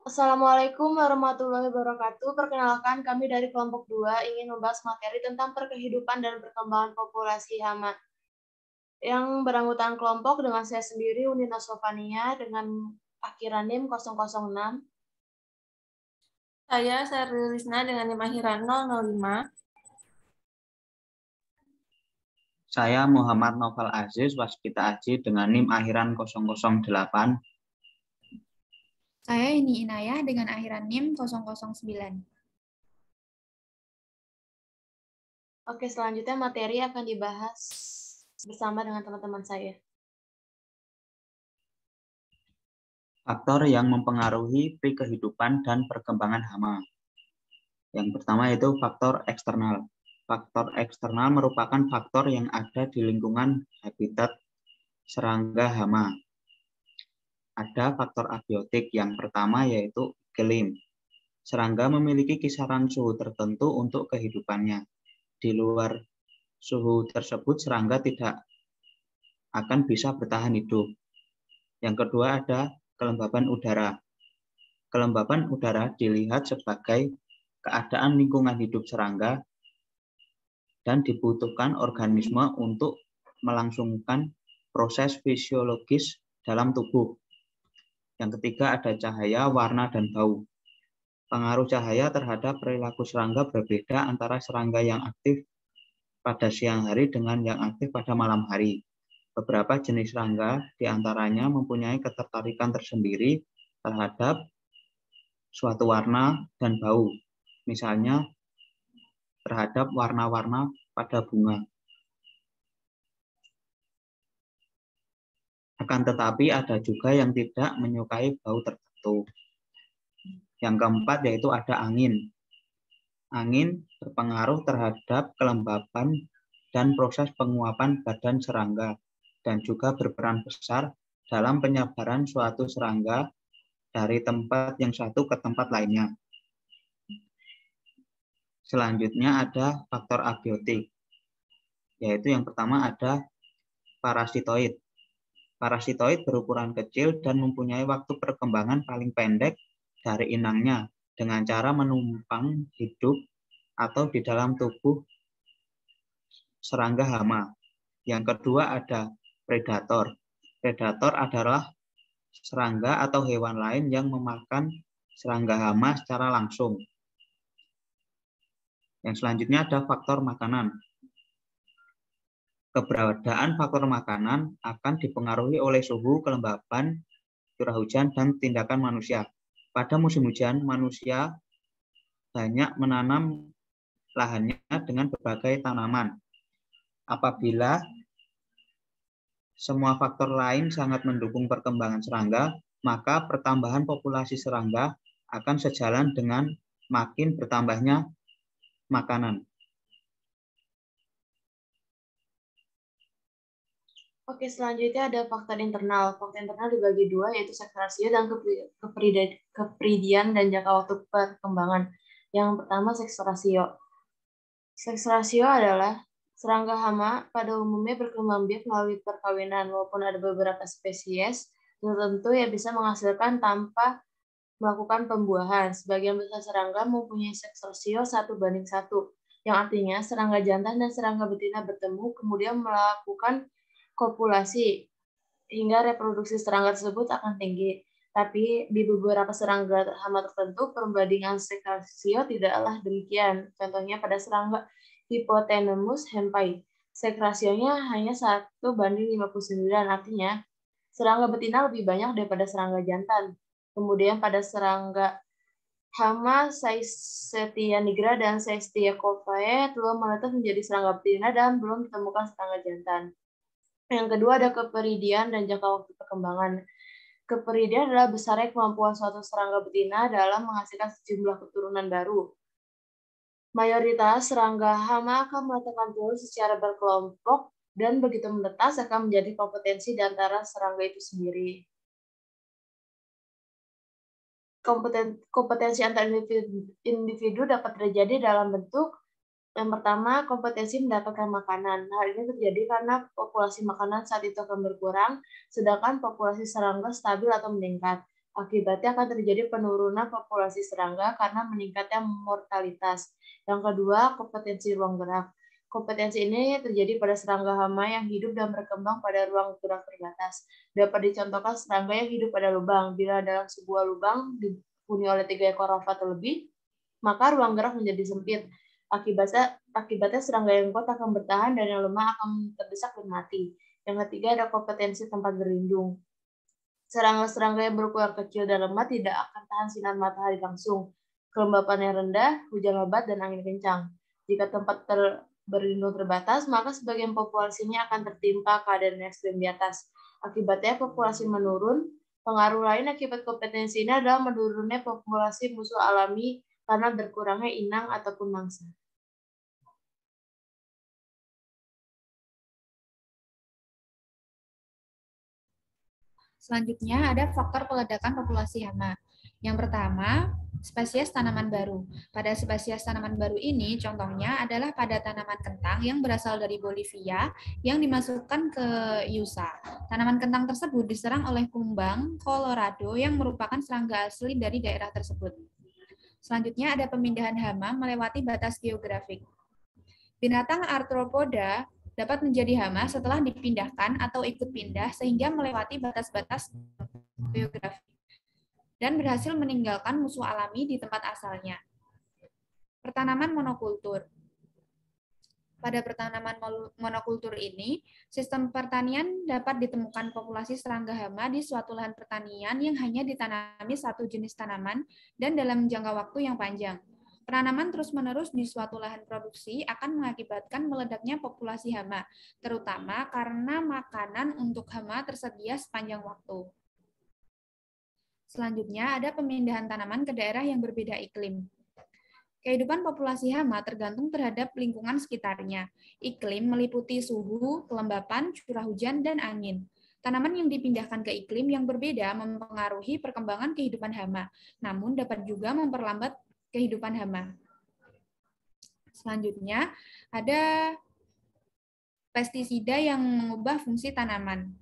Assalamualaikum warahmatullahi wabarakatuh. Perkenalkan, kami dari kelompok 2 ingin membahas materi tentang perkehidupan dan perkembangan populasi hama. Yang beranggotakan kelompok dengan saya sendiri, Unina Sofania, dengan akhiran NIM 006. Saya Serlisna dengan NIM akhiran 005. Saya Muhammad Novel Aziz, Waskita Aji dengan NIM akhiran 008. Saya Ini Inayah dengan akhiran NIM 009. Oke, selanjutnya materi akan dibahas bersama dengan teman-teman saya. Faktor yang mempengaruhi kehidupan dan perkembangan hama. Yang pertama yaitu faktor eksternal. Faktor eksternal merupakan faktor yang ada di lingkungan habitat serangga hama. Ada faktor abiotik. Yang pertama yaitu iklim. Serangga memiliki kisaran suhu tertentu untuk kehidupannya. Di luar suhu tersebut, serangga tidak akan bisa bertahan hidup. Yang kedua ada kelembaban udara. Kelembaban udara dilihat sebagai keadaan lingkungan hidup serangga dan dibutuhkan organisme untuk melangsungkan proses fisiologis dalam tubuh. Yang ketiga ada cahaya, warna, dan bau. Pengaruh cahaya terhadap perilaku serangga berbeda antara serangga yang aktif pada siang hari dengan yang aktif pada malam hari. Beberapa jenis serangga diantaranya mempunyai ketertarikan tersendiri terhadap suatu warna dan bau. Misalnya terhadap warna-warna pada bunga. Akan tetapi ada juga yang tidak menyukai bau tertentu. Yang keempat yaitu ada angin. Angin berpengaruh terhadap kelembaban dan proses penguapan badan serangga dan juga berperan besar dalam penyebaran suatu serangga dari tempat yang satu ke tempat lainnya. Selanjutnya ada faktor abiotik, yaitu yang pertama ada parasitoid. Parasitoid berukuran kecil dan mempunyai waktu perkembangan paling pendek dari inangnya dengan cara menumpang hidup atau di dalam tubuh serangga hama. Yang kedua ada predator. Predator adalah serangga atau hewan lain yang memakan serangga hama secara langsung. Yang selanjutnya ada faktor makanan. Keberadaan faktor makanan akan dipengaruhi oleh suhu, kelembaban, curah hujan, dan tindakan manusia. Pada musim hujan, manusia banyak menanam lahannya dengan berbagai tanaman. Apabila semua faktor lain sangat mendukung perkembangan serangga, maka pertambahan populasi serangga akan sejalan dengan makin bertambahnya makanan. Oke, selanjutnya ada faktor internal. Faktor internal dibagi dua, yaitu seks rasio dan kepridian dan jangka waktu perkembangan. Yang pertama, seks rasio. Seks rasio adalah serangga hama pada umumnya berkembang biak melalui perkawinan, walaupun ada beberapa spesies tertentu yang bisa menghasilkan tanpa melakukan pembuahan. Sebagian besar serangga mempunyai seks rasio 1:1, yang artinya serangga jantan dan serangga betina bertemu kemudian melakukan kopulasi hingga reproduksi serangga tersebut akan tinggi. Tapi di beberapa serangga hama tertentu perbandingan seks rasio tidaklah demikian. Contohnya pada serangga Hippopotamus hempai, seks rasionya hanya 1:59, artinya serangga betina lebih banyak daripada serangga jantan. Kemudian pada serangga hama Seistia nigra dan Seistia covae telur menetas menjadi serangga betina dan belum ditemukan serangga jantan. Yang kedua ada keperidian dan jangka waktu perkembangan. Keperidian adalah besarnya kemampuan suatu serangga betina dalam menghasilkan sejumlah keturunan baru. Mayoritas serangga hama akan meletakkan telur secara berkelompok dan begitu menetas akan menjadi kompetensi di antara serangga itu sendiri. Kompetensi antar individu dapat terjadi dalam bentuk Yang pertama, kompetensi mendapatkan makanan. Hal ini terjadi karena populasi makanan saat itu akan berkurang, sedangkan populasi serangga stabil atau meningkat. Akibatnya akan terjadi penurunan populasi serangga karena meningkatnya mortalitas. Yang kedua, kompetensi ruang gerak. Kompetensi ini terjadi pada serangga hama yang hidup dan berkembang pada ruang gerak terbatas. Dapat dicontohkan serangga yang hidup pada lubang. Bila dalam sebuah lubang dihuni oleh 3 ekor larva atau lebih, maka ruang gerak menjadi sempit. Akibatnya serangga yang kuat akan bertahan dan yang lemah akan terdesak dan mati. Yang ketiga ada kompetensi tempat berlindung. Serangga-serangga yang berukuran kecil dan lemah tidak akan tahan sinar matahari langsung. Kelembapan yang rendah, hujan lebat, dan angin kencang. Jika tempat berlindung terbatas, maka sebagian populasinya akan tertimpa keadaan ekstrem di atas. Akibatnya populasi menurun. Pengaruh lain akibat kompetensi ini adalah menurunnya populasi musuh alami karena berkurangnya inang ataupun mangsa. Selanjutnya ada faktor peledakan populasi hama. Yang pertama, spesies tanaman baru. Pada spesies tanaman baru ini, contohnya adalah pada tanaman kentang yang berasal dari Bolivia yang dimasukkan ke USA. Tanaman kentang tersebut diserang oleh kumbang Colorado yang merupakan serangga asli dari daerah tersebut. Selanjutnya ada pemindahan hama melewati batas geografik. Binatang arthropoda dapat menjadi hama setelah dipindahkan atau ikut pindah sehingga melewati batas-batas geografi dan berhasil meninggalkan musuh alami di tempat asalnya. Pertanaman monokultur. Pada pertanaman monokultur ini, sistem pertanian dapat ditemukan populasi serangga hama di suatu lahan pertanian yang hanya ditanami satu jenis tanaman dan dalam jangka waktu yang panjang. Penanaman terus-menerus di suatu lahan produksi akan mengakibatkan meledaknya populasi hama, terutama karena makanan untuk hama tersedia sepanjang waktu. Selanjutnya ada pemindahan tanaman ke daerah yang berbeda iklim. Kehidupan populasi hama tergantung terhadap lingkungan sekitarnya. Iklim meliputi suhu, kelembapan, curah hujan, dan angin. Tanaman yang dipindahkan ke iklim yang berbeda mempengaruhi perkembangan kehidupan hama, namun dapat juga memperlambat kehidupan hama. Selanjutnya, ada pestisida yang mengubah fungsi tanaman.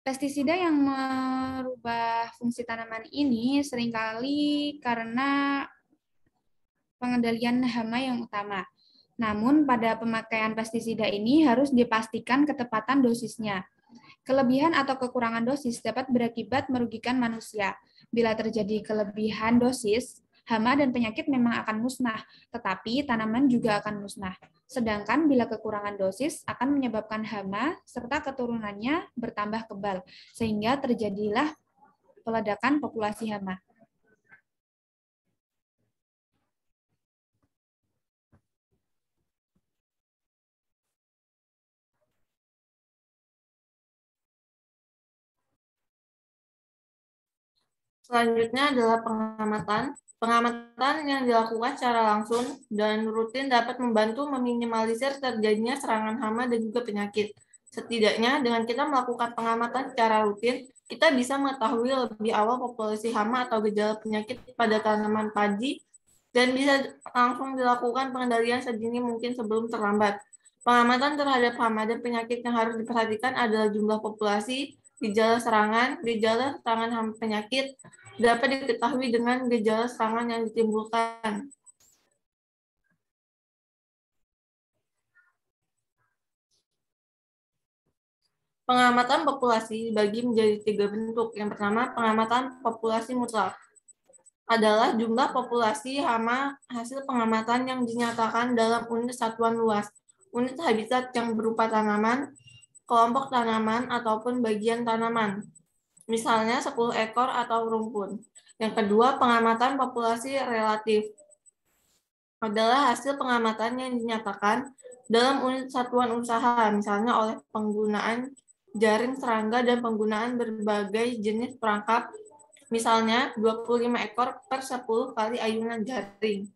Pestisida yang merubah fungsi tanaman ini seringkali karena pengendalian hama yang utama. Namun, pada pemakaian pestisida ini harus dipastikan ketepatan dosisnya. Kelebihan atau kekurangan dosis dapat berakibat merugikan manusia. Bila terjadi kelebihan dosis, hama dan penyakit memang akan musnah, tetapi tanaman juga akan musnah. Sedangkan bila kekurangan dosis akan menyebabkan hama serta keturunannya bertambah kebal, sehingga terjadilah peledakan populasi hama. Selanjutnya adalah pengamatan. Pengamatan yang dilakukan secara langsung dan rutin dapat membantu meminimalisir terjadinya serangan hama dan juga penyakit. Setidaknya dengan kita melakukan pengamatan secara rutin, kita bisa mengetahui lebih awal populasi hama atau gejala penyakit pada tanaman padi dan bisa langsung dilakukan pengendalian sedini mungkin sebelum terlambat. Pengamatan terhadap hama dan penyakit yang harus diperhatikan adalah jumlah populasi, gejala serangan hama penyakit dapat diketahui dengan gejala serangan yang ditimbulkan. Pengamatan populasi dibagi menjadi 3 bentuk. Yang pertama, pengamatan populasi mutlak adalah jumlah populasi hama hasil pengamatan yang dinyatakan dalam unit satuan luas, unit habitat yang berupa tanaman, kelompok tanaman, ataupun bagian tanaman. Misalnya 10 ekor atau rumpun. Yang kedua, pengamatan populasi relatif adalah hasil pengamatan yang dinyatakan dalam unit satuan usaha, misalnya oleh penggunaan jaring serangga dan penggunaan berbagai jenis perangkap, misalnya 25 ekor per 10 kali ayunan jaring.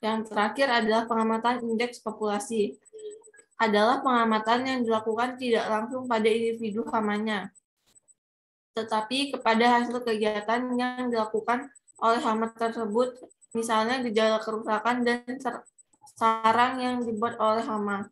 Yang terakhir adalah pengamatan indeks populasi. Adalah pengamatan yang dilakukan tidak langsung pada individu hamanya, tetapi kepada hasil kegiatan yang dilakukan oleh hama tersebut, misalnya gejala kerusakan dan sarang yang dibuat oleh hama.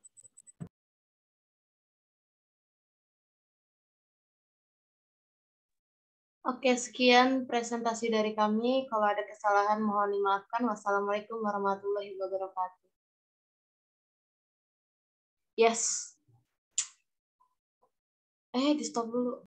Oke, sekian presentasi dari kami. Kalau ada kesalahan mohon dimaafkan. Wassalamualaikum warahmatullahi wabarakatuh. Yes. Di stop dulu.